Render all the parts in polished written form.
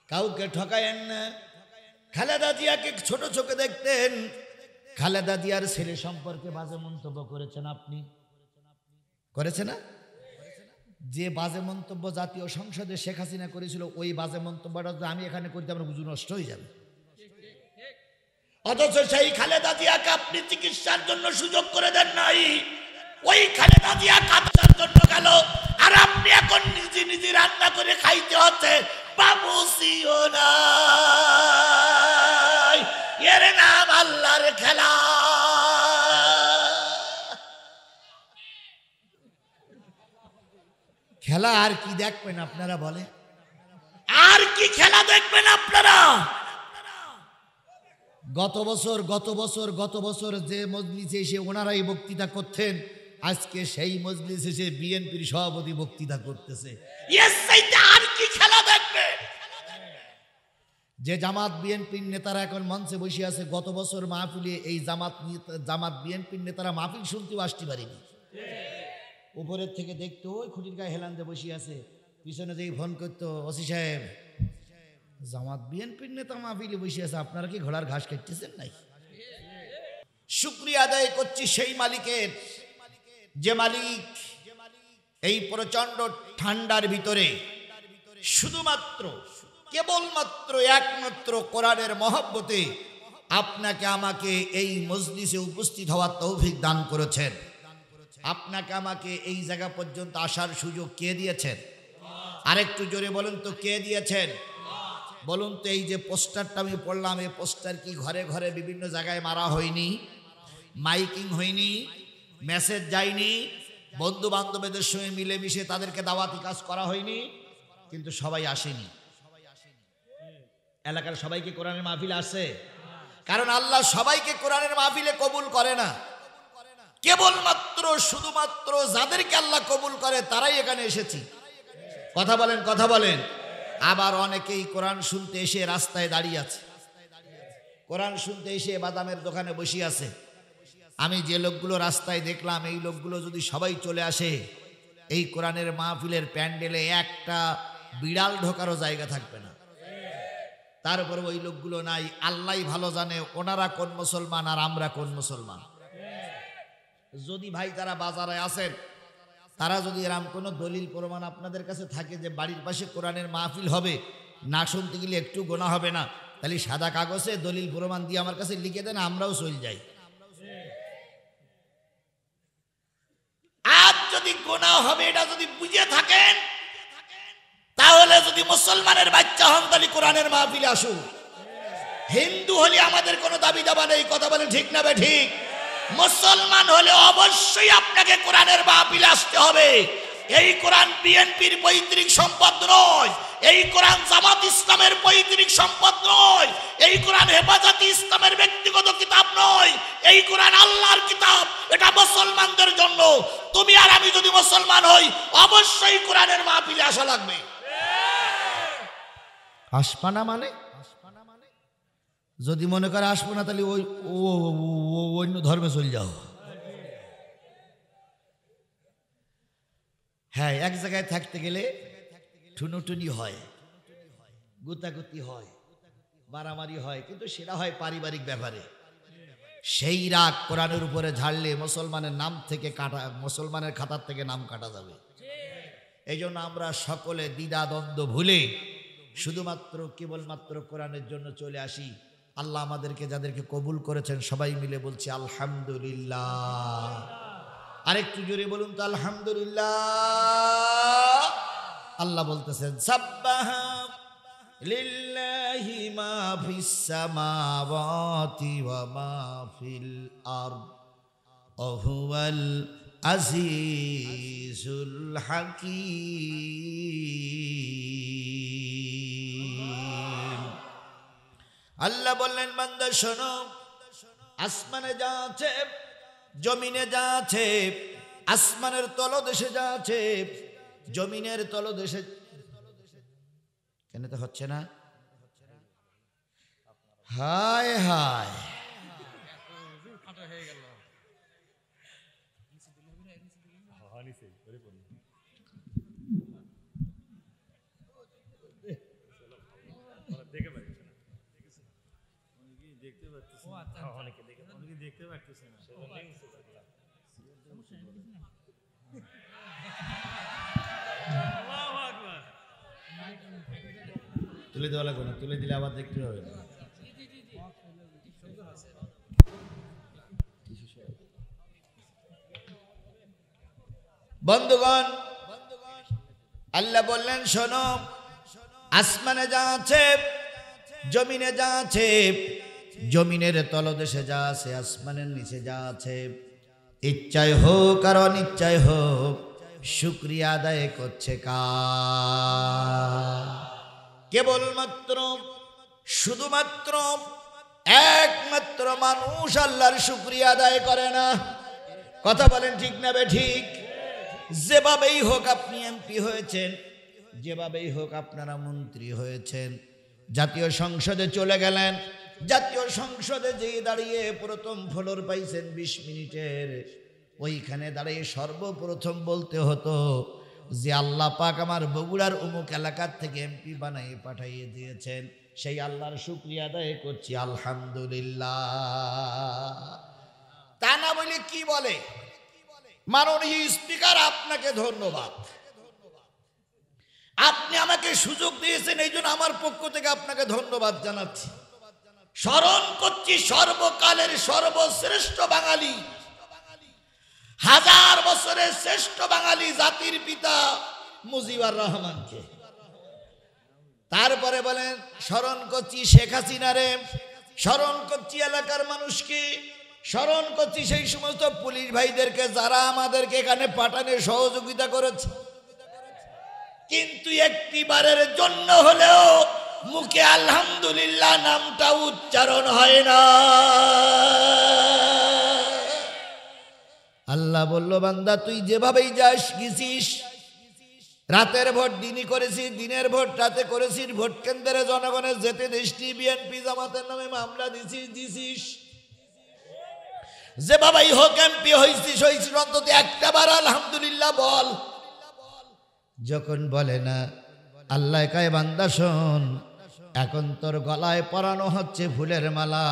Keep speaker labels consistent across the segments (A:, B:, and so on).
A: কাউকে ঠকায়েন না। খালেদা জিয়াকে ছোট চোখে দেখতেন, খালেদা জিয়ার ছেলে সম্পর্কে বাজে মন্তব্য করেছেন আপনি, করেছে না? যে বাজে মন্তব্য জাতীয় সংসদে শেখ হাসিনা করেছিল, ওই বাজে মন্তব্যটা যদি আমি এখানে করতে আমার বুঝু নষ্ট হয়ে যাবে। অথচ সেই খালেদা জিয়াকে আপনি চিকিৎসার জন্য সুযোগ করে দেন নাই। ওই খালেদা জিয়া কাঁচার জন্য গেল, আর আপনি এখন নিজে নিজে রান্না করে খাইতে হচ্ছে। বাবুসিও নাই, এর নাম আল্লাহর খেলা। খেলা আর কি দেখবেন আপনারা বলে? আর কি খেলা দেখবেন আপনারা? গত বছর যে মজলিসে এসে ওনারাই বক্তৃতা করতেন, আজকে সেই মজলিসে এসে বিএনপির সভাপতি বক্তৃতা করতেছে। আর কি খেলা দেখবে? যে জামাত বিএনপির নেতারা এখন মঞ্চে বসে আছে, গত বছর মাহফিলে এই জামাত বিএনপির নেতারা মাহফিল শুনতেও আসতে পারেনি। উপরের থেকে দেখতো ওই খুঁটির গায়ে হেলান দিয়ে বসে আছে, পিছনে যেই ফোন করতো, ওসি সাহেব জামাত বিএনপির নেতা মাহফিলে বসে আছে, আপনারা কি ঘোড়ার ঘাস কাটতেছেন নাই? শুকরিয়া আদায় করছি সেই মালিকের, যে মালিক এই প্রচন্ড ঠান্ডার ভিতরে শুধুমাত্র কেবলমাত্র একমাত্র কোরআনের মহব্বতে আপনাকে আমাকে এই মজলিসে উপস্থিত হওয়ার তৌফিক দান করেছেন। আপনাকে আমাকে এই জায়গা পর্যন্ত আসার সুযোগ কে দিয়েছেন? আরেকটু জোরে বলুন তো, কে দিয়েছেন? বলুন তো, এই যে পোস্টারটা আমি পড়লাম, এই পোস্টার কি ঘরে ঘরে বিভিন্ন জায়গায় মারা হয়নি? মাইকিং হয়নি? মেসেজ যায়নি? বন্ধু বান্ধবদের সঙ্গে মিলেমিশে তাদেরকে দাওয়াতি কাজ করা হয়নি? কিন্তু সবাই আসেনি। এলাকার সবাইকে কোরআনের মাহফিলে আসে, কারণ আল্লাহ সবাইকে কোরআনের মাহফিলে কবুল করে না। কেবলমাত্র শুধুমাত্র যাদেরকে আল্লাহ কবুল করে তারাই এখানে এসেছি। কথা বলেন, কথা বলেন। আবার অনেকেই কোরআন শুনতে এসে রাস্তায় দাঁড়িয়ে আছে, কোরআন শুনতে এসে বাদামের দোকানে বসে আছে। আমি যে লোকগুলো রাস্তায় দেখলাম, এই লোকগুলো যদি সবাই চলে আসে, এই কোরআনের মাহফিলের প্যান্ডেলে একটা বিড়াল ঢোকারও জায়গা থাকবে না। তারপর ওই লোকগুলো নাই, আল্লাহ ভালো জানে ওনারা কোন মুসলমান আর আমরা কোন মুসলমান। যদি ভাই তারা বাজারে আসেন, তারা যদি এরকম কোনো দলিল প্রমাণ আপনাদের কাছে থাকে যে বাড়ির পাশে কোরআনের মাহফিল হবে, না শুনতে গেলে একটু গোনা হবে না, তাহলে সাদা কাগজে দলিল প্রমাণ দিয়ে আমার কাছে লিখে দেন, আমরাও চলে যাই। আর যদি গোনা হবে এটা যদি বুঝে থাকেন, তাহলে যদি মুসলমানের বাচ্চা হন তাহলে কোরআনের মাহফিলে আসুন। হিন্দু হলে আমাদের কোনো দাবি দাবা নেই, কথা বলেন ঠিক না বে ঠিক? মুসলমান হলে অবশ্যই আপনাকে কোরআনের মাহফিলে আসতে হবে। এই কোরআন বিএনপির পৈতৃক সম্পদ নয়, এই কোরআন জামাত ইসলামের পৈতৃক সম্পদ নয়, এই কোরআন হেফাজতে ইসলামের ব্যক্তিগত কিতাব নয়, এই কোরআন আল্লাহর কিতাব। এটা মুসলমানদের জন্য। তুমি আর আমি যদি মুসলমান হই, অবশ্যই কোরআনের মাহফিলে আসা লাগবে। আসবা না মানে? যদি মনে করে আসবো না, তাহলে ওই অন্য ধর্মে চলে যাও। হ্যাঁ, এক জায়গায় থাকতে গেলে ঠুনোটুনি হয়, গুতাগুতি হয়, মারামারি হয়, কিন্তু সেটা হয় পারিবারিক ব্যাপারে। সেই রাগ কোরআনের উপরে ঝাড়লে মুসলমানের নাম থেকে কাটা, মুসলমানের খাতার থেকে নাম কাটা যাবে। এই জন্য আমরা সকলে দ্বিধা দ্বন্দ্ব ভুলে শুধুমাত্র কেবলমাত্র কোরআনের জন্য চলে আসি। আল্লাহ আমাদেরকে যাদেরকে কবুল করেছেন সবাই মিলে বলছি আলহামদুলিল্লাহ। আরেকটু জোরে বলুন তো আলহামদুলিল্লাহ। আল্লাহ বলতেছেন সাব্বাহা লিল্লাহি মা ফিস সামাওয়াতি ওয়া মা ফিল আরদ ওয়া হুয়াল আজিজুল হাকীম। আল্লাহ বললেন বান্দা শোনো, আসমানে যা আছে, জমিনে যা আছে, আসমানের তলদেশে যা আছে, জমিনের তলদেশে কেন তো হচ্ছে না? হায় হায়, তুলে দেওয়া লাগবে না, তুলে দিলে আবার দেখতে হবে না। বন্ধুগণ, আল্লাহ বললেন শোনো, আসমানে যা আছে, জমিনে যা আছে, জমিনের তলদেশে যা আছে, আসমানের নিচে যা আছে, ইচ্ছায় হোক আর অনিচ্ছায় হোক, শুকরিয়া আদায় করছে কার? কেবলমাত্র শুধুমাত্র একমাত্র মানুষ আল্লাহর শুকরিয়া আদায় করে না। কথা বলেন ঠিক না বে ঠিক? যেভাবেই হোক আপনি এমপি হয়েছেন, যেভাবেই হোক আপনারা মন্ত্রী হয়েছেন, জাতীয় সংসদে চলে গেলেন, জাতীয় সংসদে যেয়ে দাঁড়িয়ে প্রথম ফ্লোর পাইছেন 20 মিনিটের, ওইখানে দাঁড়িয়ে সর্বপ্রথম বলতে হতো যে আল্লাহ পাক আমার বগুড়ার অমুক এলাকার থেকে এমপি বানাই পাঠাইয়ে দিয়েছেন, সেই আল্লাহর শুকরিয়া আদায় করছি আলহামদুলিল্লাহ। তা না বলে কি বলে, মাননীয় স্পিকার আপনাকে ধন্যবাদ, আপনি আমাকে সুযোগ দিয়েছেন, এই জন্য আমার পক্ষ থেকে আপনাকে ধন্যবাদ জানাচ্ছি। স্মরণ করছি সর্বকালের সর্বশ্রেষ্ঠ বাঙালি, 1000 বছরের শ্রেষ্ঠ বাঙালি, জাতির পিতা মুজিবুর রহমানকে। তারপরে বলেন স্মরণ করছি শেখ হাসিনারে, স্মরণ করছি এলাকার মানুষকে, স্মরণ করছি সেই সমস্ত পুলিশ ভাইদেরকে যারা আমাদেরকে এখানে পাঠানে সহযোগিতা করেছে, কিন্তু একটিবারের জন্য হলেও মুখে আলহামদুলিল্লাহ নামটা উচ্চারণ হয় না। আল্লাহ বলল, বান্দা তুই যেভাবেই যাস গেছিস, রাতের ভোট দিনই করেছিস, দিনের ভোট রাতে করেছিস, ভোট কেন্দ্রে জনগণের যেতে দেশটি বিএনপি জামাতের নামে মামলা দিছিস, যেভাবেই হোক এমপি হয়েছিস, অন্তত একটা বার আলহামদুলিল্লাহ বল। যখন বলে না, আল্লাহ কয় বান্দা শোন, এখন তোর গলায় পরানো হচ্ছে ফুলের মালা,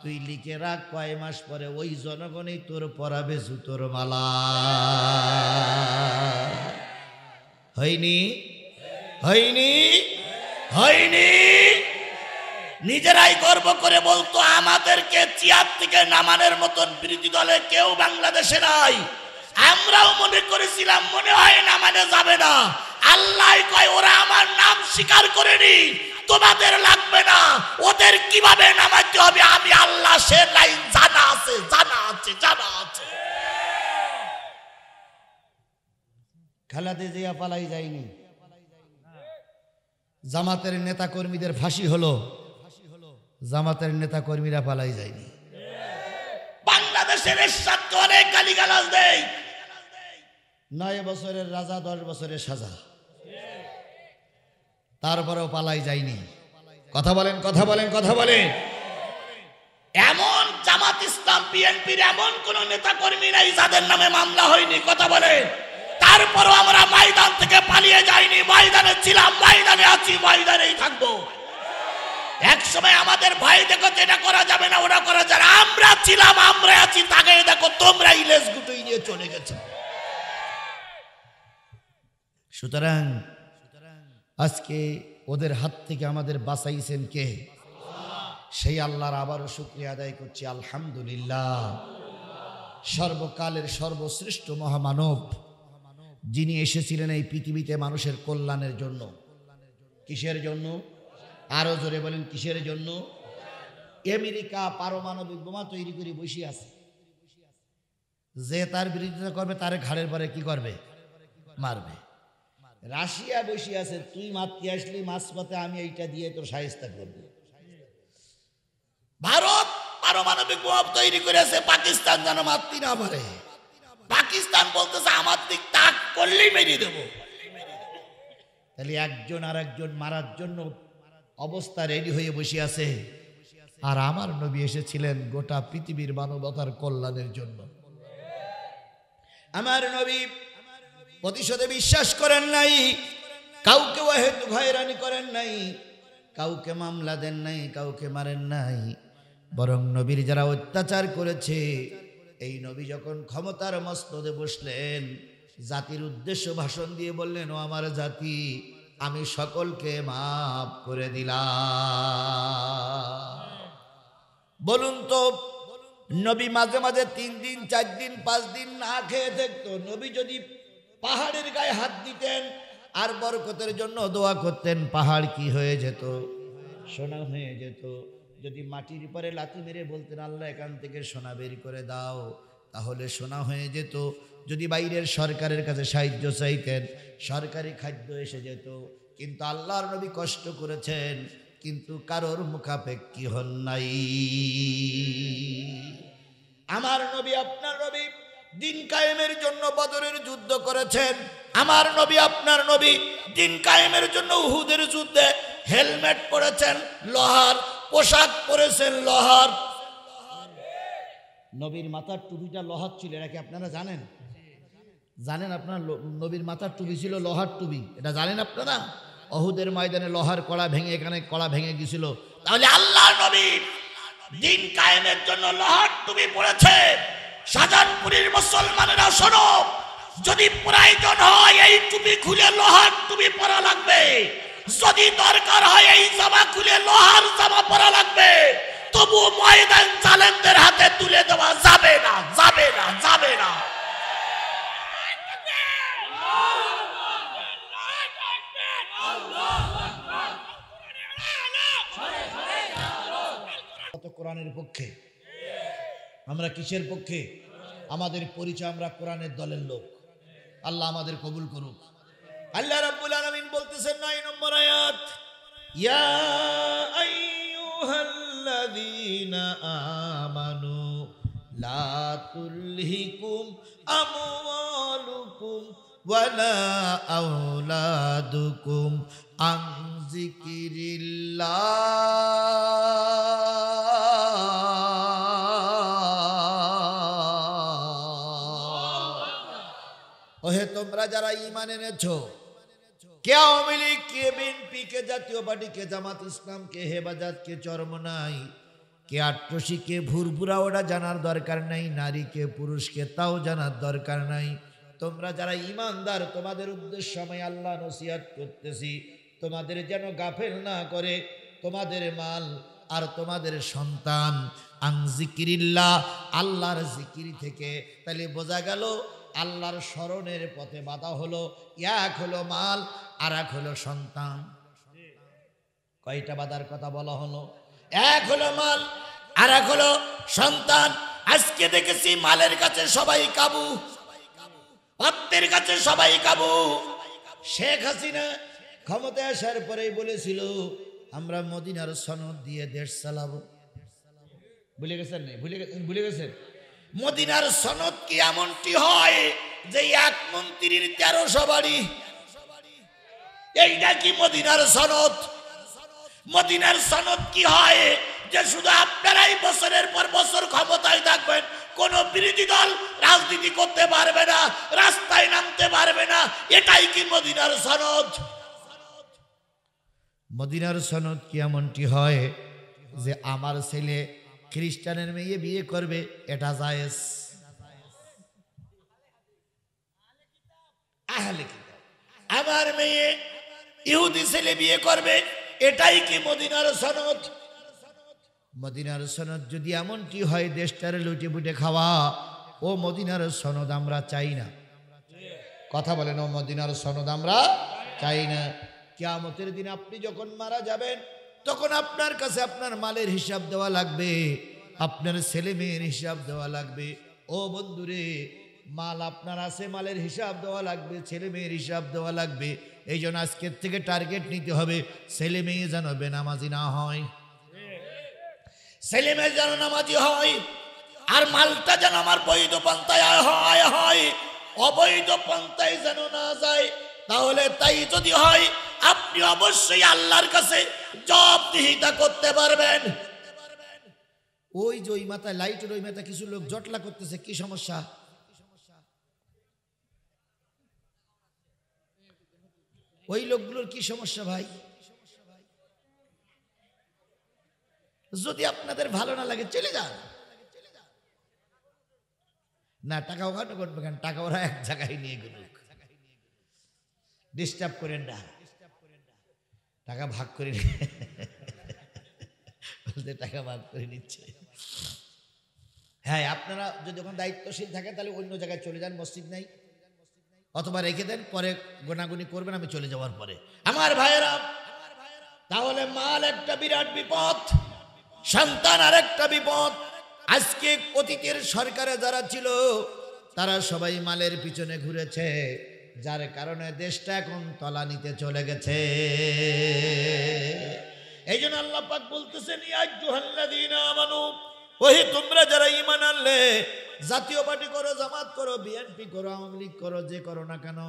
A: তুই লিখে রাখ, কয় মাস পরে ওই জনগণই তোর পরাবে জুতোর মালা। হয়নি? হয়নি? হয়নি? নিজেরাই গর্ব করে বলতো আমাদেরকে চেয়ার থেকে নামানোর মতন বিরোধী দলে কেউ বাংলাদেশে নাই। আমরাও মনে করেছিলাম মনে হয় নামানো যাবে না, আল্লাহ কয় ওরা আমার নাম স্বীকার করেনি, তোমাদের লাগবে না, ওদের কিভাবে নামাতে হবে আমি আল্লাহ সে লাইন জানা আছে, জানা আছে, জানা আছে। খেলাতে জিয়া পালাই যায়নি, জামাতের নেতা কর্মীদের ফাঁসি হলো, জামাতের নেতা কর্মীরা পালাই যায়নি। বাংলাদেশের সাথে অনেক গালিগালাজ দেয়, 9 বছরের রাজা 10 বছরের সাজা, তারপরেও পালাই যায়নি। কথা বলেন, কথা বলেন, কথা বলেন। এমন জামাত ইসলাম বিএনপির এমন কোন নেতা কর্মী নাই যাদের নামে মামলা হয়নি। কথা বলেন। তারপরও আমরা ময়দান থেকে পালিয়ে যাইনি, ময়দানে ছিলাম, ময়দানে আছি, ময়দানেই থাকবো। এক সময় আমাদের ভাই দেখো যেটা করা যাবে না ওরা করা যায়, আমরা ছিলাম, আমরা আছি, তাকে দেখো তোমরা ইলেশ গুটুই নিয়ে চলে গেছে। সুতরাং আজকে ওদের হাত থেকে আমাদের বাঁচাইছেন কে? সেই আল্লাহর আবারও শুকরিয়া আদায় করছি আলহামদুলিল্লাহ। সর্বকালের সর্বশ্রেষ্ঠ মহামানব যিনি এসেছিলেন এই পৃথিবীতে মানুষের কল্যাণের জন্য। কিসের জন্য? আরো জোরে বলেন, কিসের জন্য? আমেরিকা পারমাণবিক বোমা তৈরি করে বসে আছে, যে তার বিরোধিতা করবে তার ঘাড়ের পরে কি করবে? মারবে। রাশিয়া বসে আছে, তুই মারতে আসলি মাঝপথে আমি এইটা দিয়ে তোর শায়েস্তা করব। ভারত পারমাণবিক বোমা তৈরি করেছে, পাকিস্তান যেন মারতে না পারে। পাকিস্তান বলতেছে আমার দিক তাক করলেই মেরে দেব। তাহলে একজন আর একজন মারার জন্য অবস্থা রেডি হয়ে বসে আছে। আর আমার নবী এসেছিলেন গোটা পৃথিবীর মানবতার কল্যাণের জন্য। আমার নবী প্রতিশোধে বিশ্বাস করেন নাই, কাউকে হয়রানি করেন নাই, কাউকে মামলা দেন নাই, কাউকে মারেন নাই। বরং নবীর যারা অত্যাচার করেছে, এই নবী যখন ক্ষমতার মসনদে বসলেন, জাতির উদ্দেশ্য ভাষণ দিয়ে বললেন, ও আমার জাতি, আমি সকলকে মাফ করে দিলাম। বলুন তো, নবী মাঝে মাঝে 3 দিন 4 দিন 5 দিন না খেয়ে থাকতো, নবী যদি পাহাড়ের গায়ে হাত দিতেন আর বরকতের জন্য দোয়া করতেন, পাহাড় কি হয়ে যেত? সোনা হয়ে যেত। যদি মাটির উপরে লাথি মেরে বলতেন, আল্লাহ এখান থেকে সোনা বের করে দাও, তাহলে সোনা হয়ে যেত। যদি বাইরের সরকারের কাছে সাহায্য চাইতেন, সরকারি খাদ্য এসে যেত। কিন্তু আল্লাহর নবী কষ্ট করেছেন, কিন্তু কারোর মুখাপেক্ষী হন নাই। আমার নবী, আপনার নবী দিন কায়েমের জন্য বদরের যুদ্ধ করেছেন। আমার নবী, আপনার নবী দিন কায়েমের জন্য উহুদের যুদ্ধে হেলমেট পরেছেন লোহার, পোশাক পরেছেন লোহার। নবীর মাথার টুপিটা লোহার ছিল, এটা কি আপনারা জানেন? জানেন আপনার নবীর মাথার টুপি ছিল লোহার টুপি, এটা জানেন আপনারা? উহুদের ময়দানে লোহার কড়া ভেঙে, এখানে কড়া ভেঙে গিয়েছিল। তাহলে আল্লাহর নবী দিন কায়েমের জন্য লোহার টুপি পড়েছে। শাহজাহানপুরের মুসলমানেরা শোনো, যদি প্রয়োজন হয় এই টুপি খুলে লোহার টুপি পরা লাগবে, যদি দরকার হয় এই জামা খুলে লোহার জামা পরা লাগবে, তবু ময়দান জালেমদের হাতে তুলে দেওয়া যাবে না, যাবে না, যাবে না। কোরআনের পক্ষে, আমরা কিসের পক্ষে? আমাদের পরিচয়, আমরা কোরআনের দলের লোক। আল্লাহ আমাদের কবুল করুক। আল্লাহ রাব্বুল আলামিন বলতেছেন 9 নম্বর আয়াত, ইয়া আইয়ুহাল্লাযীনা আমানু লা তুলহিকুম আমওয়ালুকুম ওয়ালা আওলাদুকুম আন যিকিরিল্লাহ। ওহে তোমরা যারা ঈমান এনেছো, কে আওয়ামী লীগ, কে বিএনপি, কে জাতীয় পার্টি, কে জামাত ইসলাম, কে হেফাজত, কে চরমনাই, কে আট্রসি, কে ভুরভুরা, ওটা জানার দরকার নাই। নারী কে পুরুষ কে তাও জানার দরকার নাই। তোমরা যারা ঈমানদার, তোমাদের উদ্দেশ্য আমি আল্লাহ নসিহত করতেছি, তোমাদের যেন গাফেল না করে তোমাদের মাল আর তোমাদের সন্তান আন যিকিরিল্লাহ, আল্লাহর জিকির থেকে। তাহলে বোঝা গেল আল্লাহর স্মরণের পথে বাধা হলো, এক হলো মাল আর এক হলো সন্তান। কয়টা বাধার কথা বলা হলো? এক হলো মাল আর এক হলো সন্তান। আজকে দেখেছি মালের কাছে সবাই কাবু, অর্থের কাছে সবাই কাবু। শেখ হাসিনা ক্ষমতায় আসার পরেই বলেছিল, আমরা মদিনার সনদ দিয়ে দেশ চালাবো। ভুলে গেছেন? নেই ভুলে গেছেন? মদিনার সনদ কি এমনটি হয় যে এক মন্ত্রীর 1300 বাড়ি? এইটা কি মদিনার সনদ? মদিনার সনদ কি হয় যে শুধু আপনারাই বছরের পর বছর ক্ষমতায় থাকবেন, কোন বিরোধী দল রাজনীতি করতে পারবে না, রাস্তায় নামতে পারবে না? এটাই কি মদিনার সনদ? মদিনার সনদ কি এমনটি হয় যে আমার ছেলে খ্রিস্টানের মেয়ে বিয়ে করবে, এটা জায়েজ? আহলে কিতাব। আমার মেয়ে ইহুদি ছেলে বিয়ে করবে, এটাই কি মদিনার সনদ? মদিনার সনদ যদি এমনটি হয় দেশটারে লুটে পুটে খাওয়া, ও মদিনার সনদ আমরা চাই না। কথা বলেন, ও মদিনার সনদ আমরা চাই না। কিয়ামতের দিন আপনি যখন মারা যাবেন, তখন আপনার কাছে আপনার মালের হিসাব দেওয়া লাগবে, আপনার ছেলে মেয়ের হিসাব দেওয়া লাগবে। ও বন্ধুরে, মাল আপনার আছে, মালের হিসাব দেওয়া লাগবে, ছেলে মেয়ের হিসাব দেওয়া লাগবে। এই জন্য আজকের থেকে টার্গেট নিতে হবে, ছেলে মেয়ে যেন বেনামাজি না হয়, ছেলে মেয়ে যেন নামাজি হয়, আর মালটা যেন আমার বৈধ পন্থায় হয়, অবৈধ পন্থায় যেন না যায়। তাহলে তাই যদি হয়, আপনি অবশ্যই আল্লাহর কাছে জবাবদিহিতা করতে পারবেন। ওই যে ওই মাথায় লাইটের ওই মাথায় কিছু লোক জটলা করতেছে, কি সমস্যা? ওই লোকগুলোর কি সমস্যা ভাই? যদি আপনাদের ভালো না লাগে চলে যান না, টাকা ওখানে করবে কেন, টাকা ওরা এক জায়গায় নিয়ে গেল, ডিস্টার্ব করেন না, টাকা ভাগ করে বলতে টাকা ভাগ করে নিচ্ছে। হ্যাঁ, আপনারা যদি ওখানে দায়িত্বশীল থাকেন তাহলে অন্য জায়গায় চলে যান, মসজিদ নাই, অথবা রেখে দেন, পরে গোনাগুনি করবেন আমি চলে যাওয়ার পরে। আমার ভাইয়েরা, তাহলে মাল একটা বিরাট বিপদ, সন্তান আর একটা বিপদ। আজকে অতীতের সরকারে যারা ছিল তারা সবাই মালের পিছনে ঘুরেছে, যার কারণে দেশটা এখন তলানিতে চলে গেছে। এই জন্য আল্লাহ পাক বলতেছেন, ইয়া আইয়ুহাল্লাযীনা আমানু, ওহে তোমরা যারা ঈমান আনলে, জাতীয় পার্টি করো, জামাত করো, বিএনপি করো, আওয়ামী লীগ করো, যে করো না কেন,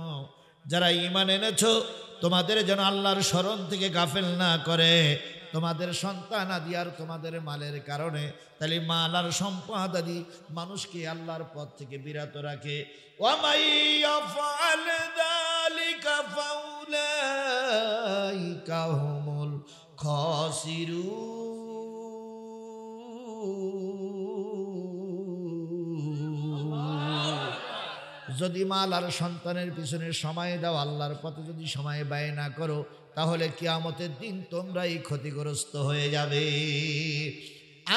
A: যারা ঈমান এনেছো তোমাদের যেন আল্লাহর স্মরণ থেকে গাফেল না করে, তোমাদের সন্তান আদি আর তোমাদের মালের কারণে, তাহলে মাল আর সম্পদ আদি মানুষকে আল্লাহর পথ থেকে বিরত রাখে। ওয়ামাই ইয়াফআল যালিকা ফাউলাইকা হুমুল খাসিরুন। যদি মাল আর সন্তানের পিছনে সময় দাও, আল্লাহর পথে যদি সময় ব্যয় না করো, তাহলে কিয়ামতের দিন তোমরাই ক্ষতিগ্রস্ত হয়ে যাবে।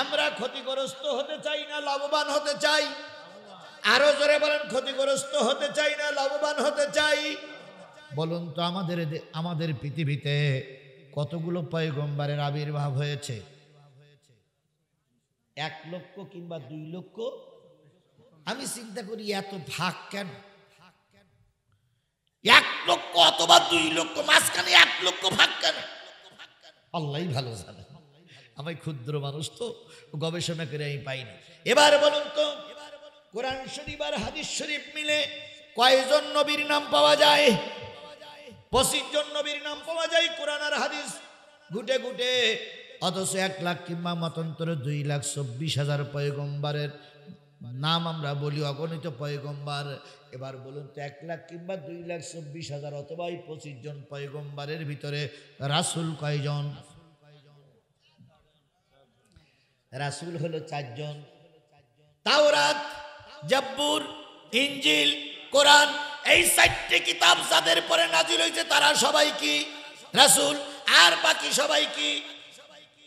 A: আমরা ক্ষতিগ্রস্ত হতে চাই না লাভবান হতে চাই? আরো জোরে বলেন, ক্ষতিগ্রস্ত হতে চাই না লাভবান হতে চাই? বলুন তো, আমাদের পৃথিবীতে কতগুলো পয়গম্বরের আবির্ভাব হয়েছে? 1 লক্ষ কিংবা 2 লক্ষ? আমি চিন্তা করি এত ভাগ কেন? 1 লক্ষ অথবা 2 লক্ষ, মাঝখানে 1 লক্ষ ভাগ কেন? আল্লাহই ভালো জানে, আমি ক্ষুদ্র মানুষ তো, গবেষণা করে আমি পাইনি। এবার বলুন তো, কোরআন শরীফ আর হাদিস শরীফ মিলে কয়জন নবীর নাম পাওয়া যায়? 25 জন নবীর নাম পাওয়া যায় কোরআন আর হাদিস ঘুটে ঘুটে। অথচ 1 লাখ কিংবা মতান্তরে 2,24,000 পয়গম্বরের নাম আমরা বলি, অগণিত পয়গম্বর। এবার বলুন তো, 1 লাখ কিংবা 2,24,000 অথবা 25 জন পয়গম্বরের ভিতরে রাসূল কয়জন? রাসূল হলো 4 জন। তাওরাত, জাবুর, ইনজিল, কোরআন, এই 4টে কিতাব যাদের পরে নাজিল হয়েছে তারা সবাই কি? রাসূল। আর বাকি সবাই কি?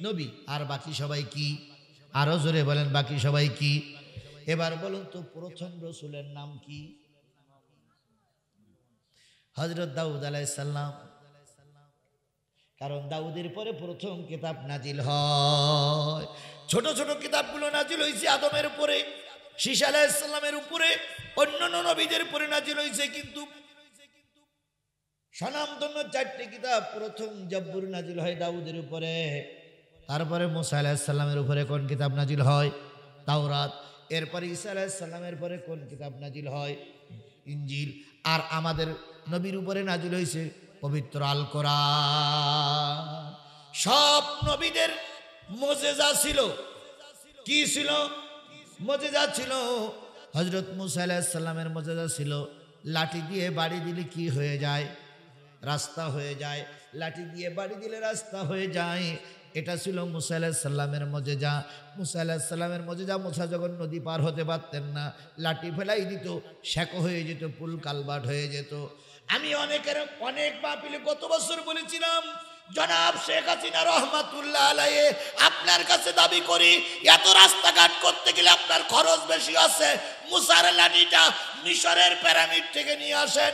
A: নবী। আর বাকি সবাই কি? আরো জোরে বলেন, বাকি সবাই কি? এবার বলুন তো, প্রথম রসুলের নাম কি? হযরত দাউদ আলাইহিস সালাম। কারণ দাউদের পরে প্রথম কিতাব নাজিল হয়। ছোট ছোট কিতাবগুলো নাজিল হয়েছে আদমের উপরে, শীশ আলাইহিস সালামের উপরে, অন্যান্য নবীদের উপরে নাজিল হয়েছে, কিন্তু স্বনামধন্য 4টে কিতাব, প্রথম জাবুর নাজিল হয় দাউদের উপরে, তারপরে মুসা আলাইহিস সালামের উপরে কোন কিতাব নাজিল হয়? তাওরাত। এরপরে ঈসা আলাইহিস সালামের পরে কোন কিতাব নাজিল হয়? ইনজিল। আর আমাদের নবীর উপরে নাজিল হয়েছে পবিত্র আল কোরআন। সব নবীদের মুজিজা ছিল। কি ছিল? মুজিজা ছিল। হযরত মুসা আলাইহিস সালামের মুজিজা ছিল লাঠি দিয়ে বাড়ি দিলে কি হয়ে যায়? রাস্তা হয়ে যায়। লাঠি দিয়ে বাড়ি দিলে রাস্তা হয়ে যায়। এটা ছিল মুসা আলাইহিস সালামের মুজিজা। মুসা আলাইহিস সালামের মুজিজা, মুসা যখন নদী পার হতে পারতেন না, লাঠি ফেলাই দিত, শেক হয়ে যেত, পুল কালবাট হয়ে যেত। আমি অনেক মাহফিলে গত বছর বলেছিলাম, জনাব শেখ হাসিনা রহমাতুল্লাহ আলাইহি, আপনার কাছে দাবি করি, এত রাস্তাঘাট করতে গেলে আপনার খরচ বেশি আছে, মুসার লাঠিটা মিশরের পিরামিড থেকে নিয়ে আসেন।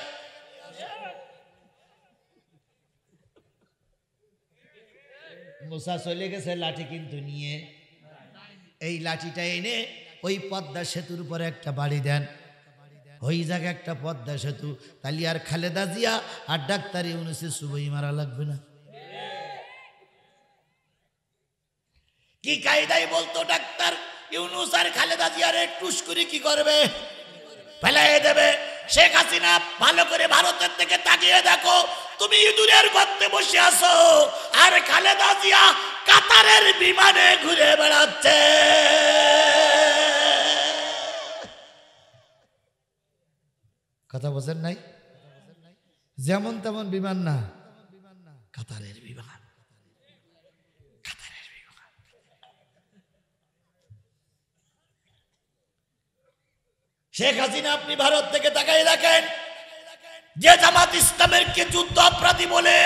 A: মুসা চলে গেছে লাঠি কিন্তু নিয়ে। এই লাঠিটা এনে ওই পদ্মা সেতুর উপরে একটা বাড়ি দেন, ওই জায়গায় একটা পদ্মা সেতু, তাহলে আর খালেদা জিয়া আর ডাক্তার ইউনূসের সুবই মারা লাগবে না। কি কায়দায় বলতো ডাক্তার ইউনূস আর খালেদা জিয়ার টুস করে কি করবে? ফেলাই দেবে। শেখ হাসিনা, ভালো করে ভারতের থেকে তাকিয়ে দেখো, তুমি ইঁদুরের গর্তে বসে আছো, আর খালেদা জিয়া কাতারের বিমানে ঘুরে বেড়াচ্ছে। কথা বোঝেন নাই? যেমন তেমন বিমান না, কাতারের বিমান। কাতারের বিমান। শেখ হাসিনা আপনি ভারত থেকে তাকাই দেখেন, যে জামাত ইসলামের কে যুদ্ধ অপরাধী বলে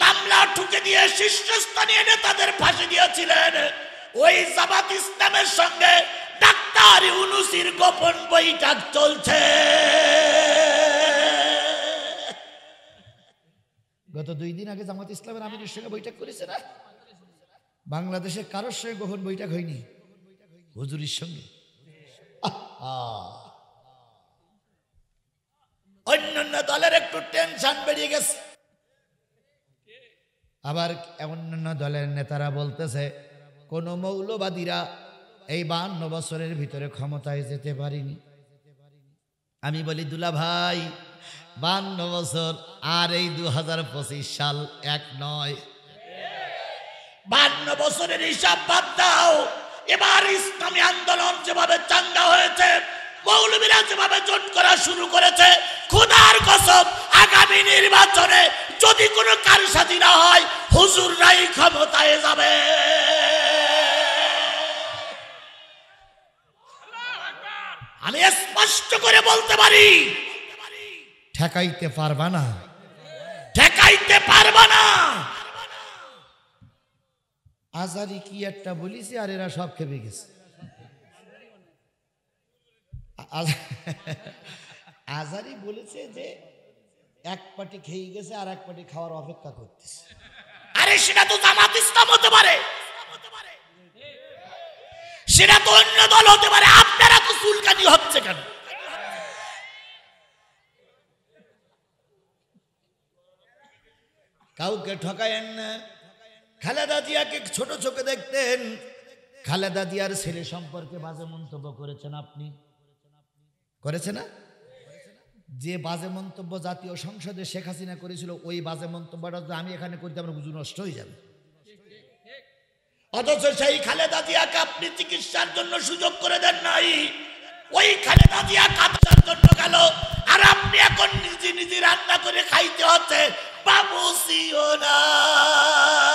A: মামলা ঠুকে দিয়ে শীর্ষস্থানীয় নেতাদের ফাঁসি দিয়েছিলেন, ওই জামাত ইসলামের সঙ্গে ডাক্তার ইউনূসীর গোপন বৈঠক চলছে। গত 2 দিন আগে জামাত ইসলামের আমিরের সঙ্গে বৈঠক করেছে না? বাংলাদেশে কারোর সঙ্গে গোপন বৈঠক হয়নি, হুজুরির সঙ্গে। অন্যান্য দলের একটু টেনশন বেরিয়ে গেছে, আবার অন্যান্য দলের নেতারা বলতেছে কোন মৌলবাদীরা এই 52 বছরের ভিতরে ক্ষমতায় যেতে পারেনি। আমি বলি দুলা ভাই, 52 বছর আর এই 2025 সাল এক নয়। 52 বছরের হিসাব বাদ দাও, এবার ইসলামী আন্দোলন যেভাবে চাঙ্গা হয়েছে, মৌলবীরা যেভাবে জোট করা শুরু করেছে, খোদার কসম আগামী নির্বাচনে যদি কোনো কারসাজি না হয়, হুজুররাই ক্ষমতায় যাবে। আমি স্পষ্ট করে বলতে পারি, ঠেকাইতে পারবা না, ঠেকাইতে পারবা না। আজারি কি একটা বলিছি আর এরা সব খেপে গেছে। আজারি বলেছে যে এক পাটি খেয়ে গেছে আর এক পাটি খাওয়ার অপেক্ষা করতেছে। আরে সেটা তো জামাত ইসলাম হতে পারে, সেটা তো অন্য দল হতে পারে, আপনারা তো চুলকানি হচ্ছে কেন? কাউকে ঠকায়েন না। খালেদা জিয়াকে ছোট চোখে দেখতেন, খালেদা জিয়ার ছেলে সম্পর্কে বাজে মন্তব্য করেছেন আপনি, করেছে না? যে বাজে মন্তব্য জাতীয় সংসদে শেখ হাসিনা করেছিল, ওই বাজে মন্তব্যটা যদি আমি এখানে করতে আমার বুঝু নষ্ট হয়ে যাবে। অথচ সেই খালেদা জিয়াকে আপনি চিকিৎসার জন্য সুযোগ করে দেন নাই, ওই খালেদা জিয়া কাঁচার জন্য গেল, আর আপনি এখন নিজে নিজে রান্না করে খাইতে হচ্ছে। বাবুসিও নাই,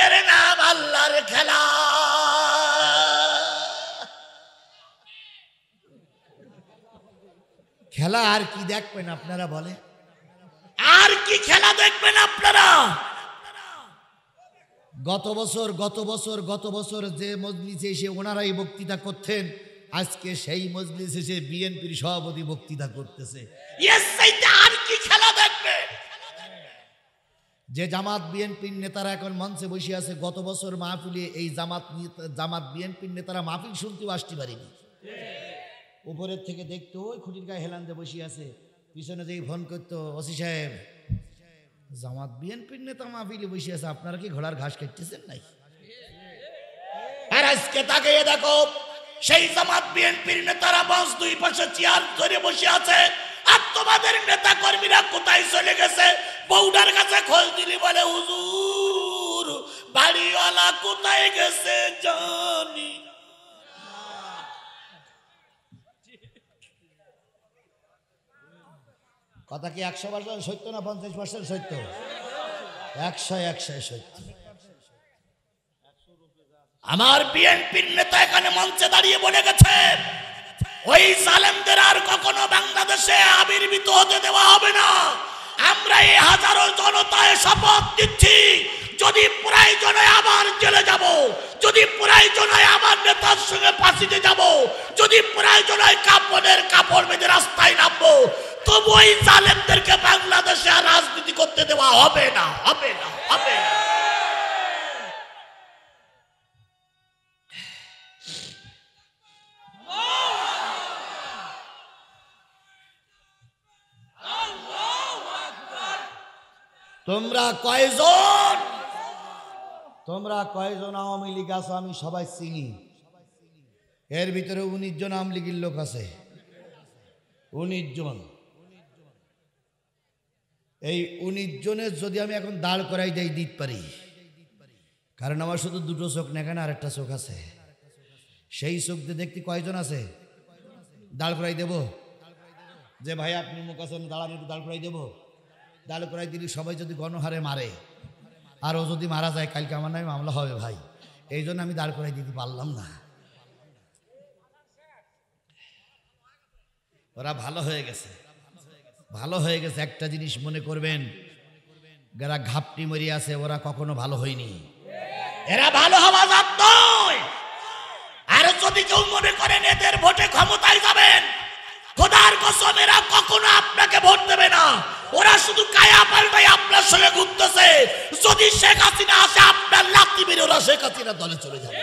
A: এর নাম আল্লাহর খেলা। খেলা আর কি দেখবেন আপনারা বলে? আর কি খেলা দেখবেন আপনারা? গত বছর যে মজলিসে এসে ওনারাই বক্তৃতা করতেন, আজকে সেই মজলিসে এসে বিএনপির সভাপতি বক্তৃতা করতেছে। আর কি খেলা দেখবে? যে জামাত বিএনপির নেতারা এখন মঞ্চে বসে আছে, গত বছর মাহফিলে এই জামাত বিএনপির নেতারা মাহফিল শুনতেও আসতে পারেনি। উপরের থেকে দেখতো ওই খুঁটির গায়ে হেলান দিয়ে বসে আছে, পিছনে যেই ফোন করতো, ওসি সাহেব জামাত বিএনপির নেতা মাহফিলে বসে আছে, আপনারা কি ঘোড়ার ঘাস কাটতেছেন নাই? আর আজকে তাকিয়ে দেখো, সেই জামাত বিএনপির নেতারা বাস দুই পাশে চেয়ার ধরে বসে আছে, আর তোমাদের নেতা কর্মীরা কোথায় চলে গেছে? বউডার কাছে খোঁজ দিলি বলে হুজুর বাড়িওয়ালা কোথায় গেছে জানি। কথা কি 100% সত্য না 50% সত্য? 100 সত্য। আমার বিএনপির নেতা এখানে মঞ্চে দাঁড়িয়ে বলে গেছে, ওই জালেমদের আর কখনো বাংলাদেশে আবির্ভূত হতে দেওয়া হবে না। আমরা এই হাজারো জনতায় শপথ দিচ্ছি, যদি প্রয়োজন হয় আবার জেলে যাব, যদি প্রয়োজন হয় আমার নেতার সঙ্গে ফাঁসিতে যাব, যদি প্রয়োজন হয় কাপড়ের কাপড় বেঁধে রাস্তায় নামবো, তবু ওই জালেমদেরকে বাংলাদেশে আর রাজনীতি করতে দেওয়া হবে না, হবে না, হবে না। তোমরা কয়জন আওয়ামী লীগ আছো আমি সবাই চিনি, এর ভিতরে 19 জন আওয়ামী লীগের লোক আছে, 19 জন। এই 19 জনের যদি আমি এখন দাঁড় করাই দেই দিতে পারি, কারণ আমার শুধু দুটো চোখ না, এখানে আরেকটা চোখ আছে, সেই চোখ দিয়ে দেখতে কয়জন আছে? দাঁড় করাই দেব যে ভাই আপনি মুখ আছেন দাঁড়ান, একটু দাঁড় করাই দেব। দাঁড় করাই দিলে সবাই যদি গণহারে মারে, আর ও যদি মারা যায়, কালকে আমার নামে মামলা হবে ভাই, এই জন্য আমি দাঁড় করাই দিতে পারলাম না। ওরা ভালো হয়ে গেছে, ভালো হয়ে গেছে। একটা জিনিস মনে করবেন, যারা ঘাপটি মরি আছে ওরা কখনো ভালো হয়নি, এরা ভালো হওয়া জাত নয়। আর যদি কেউ মনে করেন এদের ভোটে ক্ষমতায় যাবেন, খোদার কসম এরা কখনো আপনাকে ভোট দেবে না। ওরা শুধু কায়া পাল্টাই আপনার সঙ্গে ঘুরতেছে। যদি শেখ হাসিনা আসে আপনার লাথি মেরে ওরা শেখ হাসিনার দলে চলে যাবে।